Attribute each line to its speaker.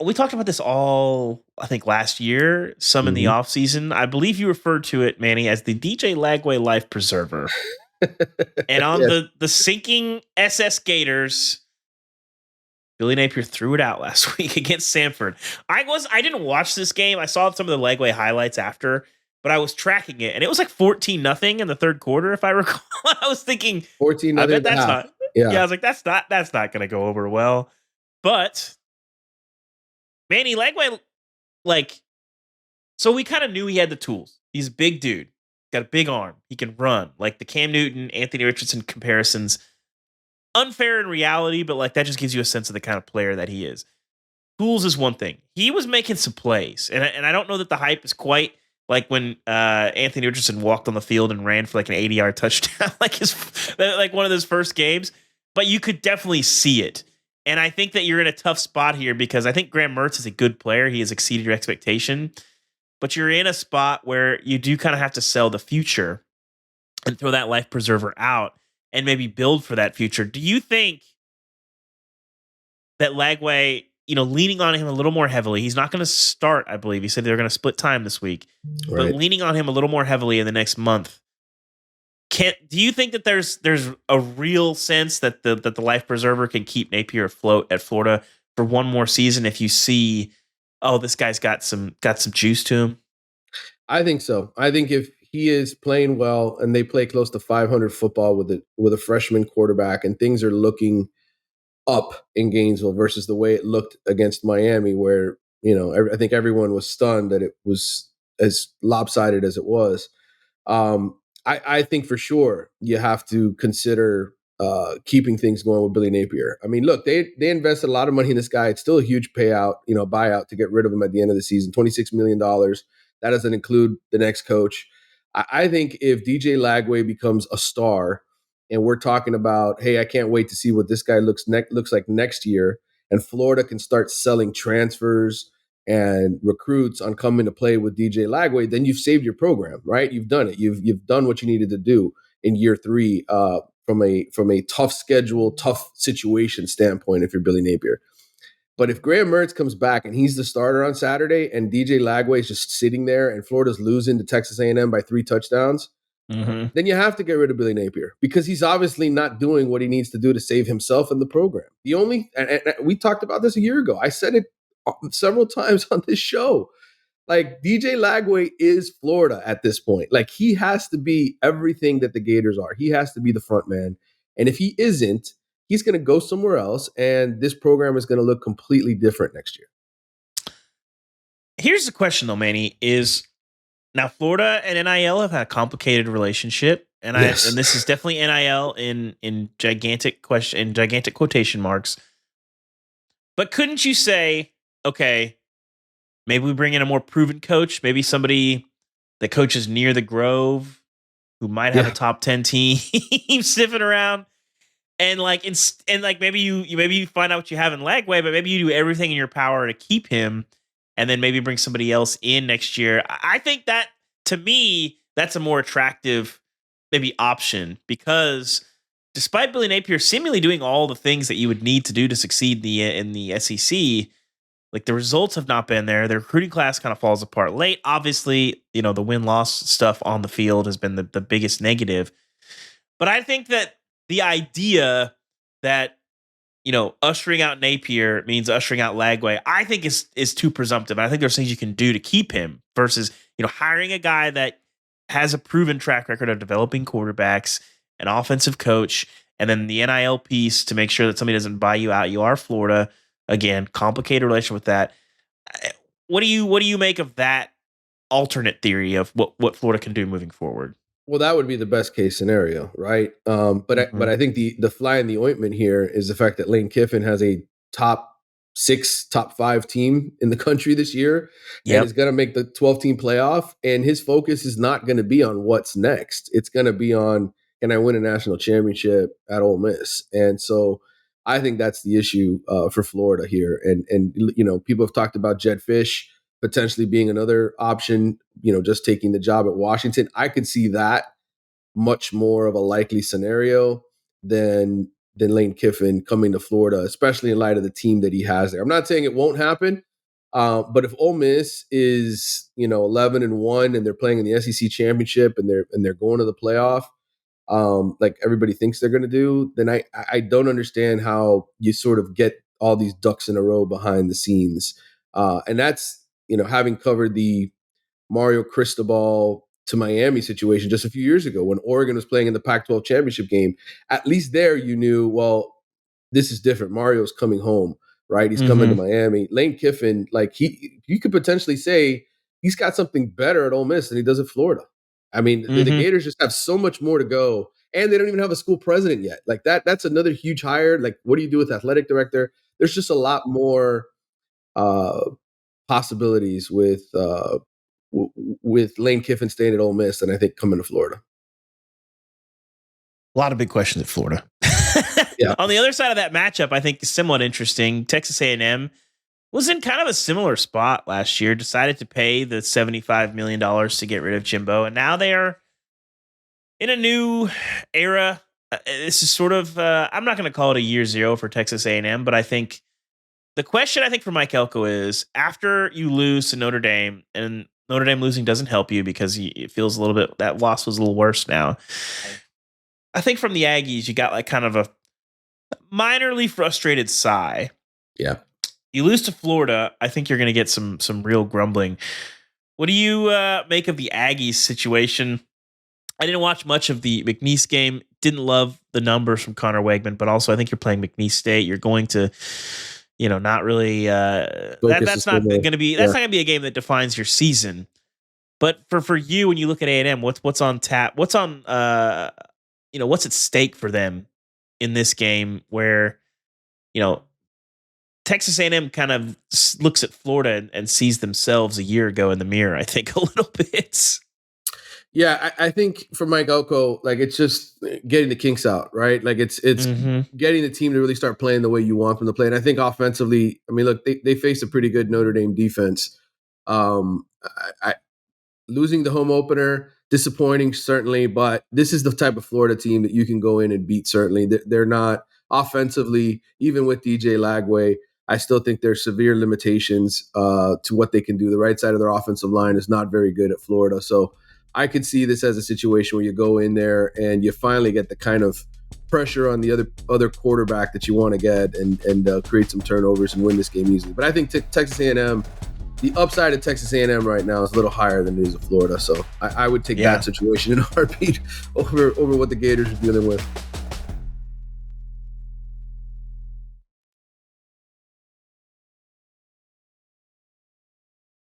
Speaker 1: we talked about this all, I think, last year, some in the offseason. I believe you referred to it, Manny, as the DJ Lagway life preserver. And on the sinking SS Gators, Billy Napier threw it out last week against Samford. I didn't watch this game. I saw some of the Lagway highlights after, but I was tracking it, and it was like 14-0 in the third quarter, if I recall. I was thinking
Speaker 2: 14-0.
Speaker 1: I bet that's not. Yeah, I was like, that's not going to go over well. But Manny Lagway, so we kind of knew he had the tools. He's a big dude, got a big arm. He can run. Like the Cam Newton, Anthony Richardson comparisons. Unfair in reality, but that just gives you a sense of the kind of player that he is. Tools is one thing. He was making some plays, and I don't know that the hype is quite like when Anthony Richardson walked on the field and ran for an 80-yard touchdown, like one of those first games. But you could definitely see it, and I think that you're in a tough spot here because I think Graham Mertz is a good player. He has exceeded your expectation, but you're in a spot where you do kind of have to sell the future and throw that life preserver out and maybe build for that future. Do you think that Lagway, leaning on him a little more heavily, he's not going to start, I believe. He said they're going to split time this week. Right. But leaning on him a little more heavily in the next month, do you think that there's a real sense that the life preserver can keep Napier afloat at Florida for one more season if you see, this guy's got some juice to him?
Speaker 2: I think so. I think if he is playing well and they play close to 500 football with a freshman quarterback and things are looking up in Gainesville versus the way it looked against Miami, where, I think everyone was stunned that it was as lopsided as it was. I think for sure you have to consider keeping things going with Billy Napier. I mean, look, they invested a lot of money in this guy. It's still a huge payout, buyout to get rid of him at the end of the season, $26 million. That doesn't include the next coach. I think if DJ Lagway becomes a star, and we're talking about, hey, I can't wait to see what this guy looks like next year, and Florida can start selling transfers and recruits on coming to play with DJ Lagway, then you've saved your program, right? You've done it. You've done what you needed to do in year 3 from a tough schedule, tough situation standpoint if you're Billy Napier. But if Graham Mertz comes back and he's the starter on Saturday and DJ Lagway is just sitting there and Florida's losing to Texas A&M by 3 touchdowns, then you have to get rid of Billy Napier because he's obviously not doing what he needs to do to save himself and the program. And we talked about this a year ago. I said it several times on this show. DJ Lagway is Florida at this point. He has to be everything that the Gators are. He has to be the front man. And if he isn't, he's going to go somewhere else, and this program is going to look completely different next year.
Speaker 1: Here's the question, though, Manny, is now Florida and NIL have had a complicated relationship, and yes. And this is definitely NIL in gigantic quotation marks. But couldn't you say, okay, maybe we bring in a more proven coach, maybe somebody that coaches near the Grove who might have a top 10 team sniffing around? And maybe you find out what you have in Lagway, but maybe you do everything in your power to keep him, and then maybe bring somebody else in next year. I think that, to me, that's a more attractive maybe option, because despite Billy Napier seemingly doing all the things that you would need to do to succeed in the SEC, the results have not been there. The recruiting class kind of falls apart late. Obviously, the win-loss stuff on the field has been the biggest negative. But I think that the idea that, ushering out Napier means ushering out Lagway, I think is too presumptive. And I think there's things you can do to keep him versus, hiring a guy that has a proven track record of developing quarterbacks, an offensive coach, and then the NIL piece to make sure that somebody doesn't buy you out. You are Florida. Again, complicated relation with that. What do you make of that alternate theory of what Florida can do moving forward?
Speaker 2: Well, that would be the best case scenario, right? But I think the fly in the ointment here is the fact that Lane Kiffin has a top 6, top 5 team in the country this year, and is going to make the 12-team playoff. And his focus is not going to be on what's next. It's going to be on, can I win a national championship at Ole Miss? And so I think that's the issue for Florida here. And people have talked about Jedd Fisch potentially being another option, just taking the job at Washington. I could see that much more of a likely scenario than Lane Kiffin coming to Florida, especially in light of the team that he has there. I'm not saying it won't happen, But if Ole Miss is 11-1 and they're playing in the SEC championship and they're going to the playoff, like everybody thinks they're going to do, then I don't understand how you sort of get all these ducks in a row behind the scenes. And that's, having covered the Mario Cristobal to Miami situation just a few years ago when Oregon was playing in the Pac-12 championship game. At least there you knew, well, this is different. Mario's coming home, right? He's coming to Miami. Lane Kiffin, like you could potentially say he's got something better at Ole Miss than he does at Florida. I mean, the Gators just have so much more to go, and they don't even have a school president yet. Like that's another huge hire. Like, what do you do with athletic director? There's just a lot more possibilities with Lane Kiffin staying at Ole Miss than I think coming to Florida.
Speaker 1: A lot of big questions at Florida. Yeah. On the other side of that matchup, I think somewhat interesting. Texas A&M was in kind of a similar spot last year, decided to pay the $75 million to get rid of Jimbo, and now they are in a new era. This is sort of, I'm not going to call it a year zero for Texas A&M, but I think the question for Mike Elko is, after you lose to Notre Dame, and Notre Dame losing doesn't help you because it feels a little bit, that loss was a little worse now. I think from the Aggies, you got like kind of a minorly frustrated sigh.
Speaker 2: Yeah.
Speaker 1: You lose to Florida, I think you're going to get some real grumbling. What do you make of the Aggies situation? I didn't watch much of the McNeese game. Didn't love the numbers from Connor Wegman, but also I think you're playing McNeese State. You're going to, not really. That's not going to be a game that defines your season. But for you, when you look at A&M, what's on tap? What's on what's at stake for them in this game where Texas A&M kind of looks at Florida and sees themselves a year ago in the mirror, I think, a little bit.
Speaker 2: Yeah, I think for Mike Elko, like, it's just getting the kinks out, right? Like it's getting the team to really start playing the way you want them to play. And I think offensively, I mean, look, they faced a pretty good Notre Dame defense. Losing the home opener, disappointing, certainly, but this is the type of Florida team that you can go in and beat, certainly. They're not offensively, even with DJ Lagway, I still think there's severe limitations to what they can do. The right side of their offensive line is not very good at Florida. So I could see this as a situation where you go in there and you finally get the kind of pressure on the other quarterback that you want to get and create some turnovers and win this game easily. But I think Texas A&M, the upside of Texas A&M right now is a little higher than it is of Florida. So I would take that situation in a heartbeat over what the Gators are dealing with.